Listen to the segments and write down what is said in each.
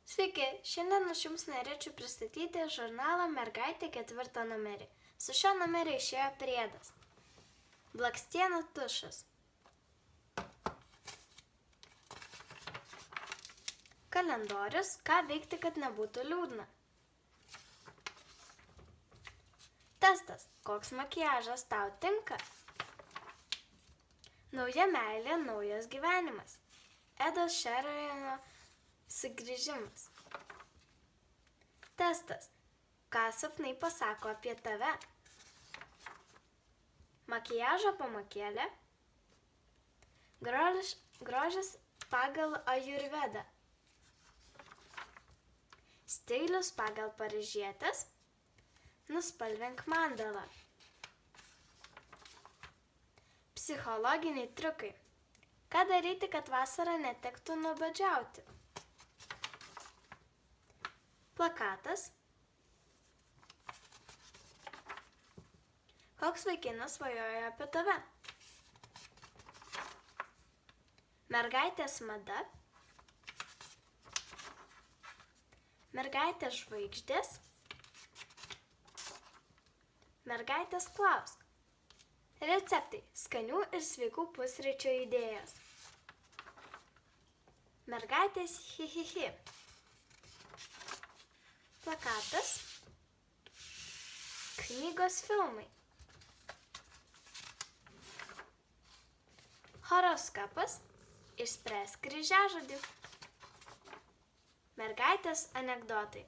Sveiki, šiandien aš jums norėčiau pristatyti žurnalą Mergaitė 4 numerį. Su šio numerį išėjo priedas. Blakstienų tušas. Kalendorius, ką veikti, kad nebūtų liūdna. Testas, koks makiažas tau tinka. Nauja meilė, naujas gyvenimas. Edos Šerano sugrįžimas. Testas, ką sapnai pasako apie tave. Makiažo pamokėlė. Grožis pagal Ajurvedą. Stilius pagal paryžietės. Nuspalvink mandalą. Psichologiniai triukai. Ką daryti, kad vasarą netektų nuobodžiauti? Plakatas. Koks vaikinas svajoja apie tave? Mergaitės mada. Mergaitės žvaigždės. Mergaitės klausk. Receptai, skanių ir sveikų pusryčių idėjos. Mergaitės hi. Plakatas. Knygos filmai. Horoskopas. Išspręsk kryžiažodį. Mergaitės anekdotai.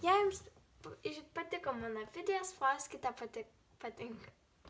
Jei jums patiko mano video, spauskite patinka.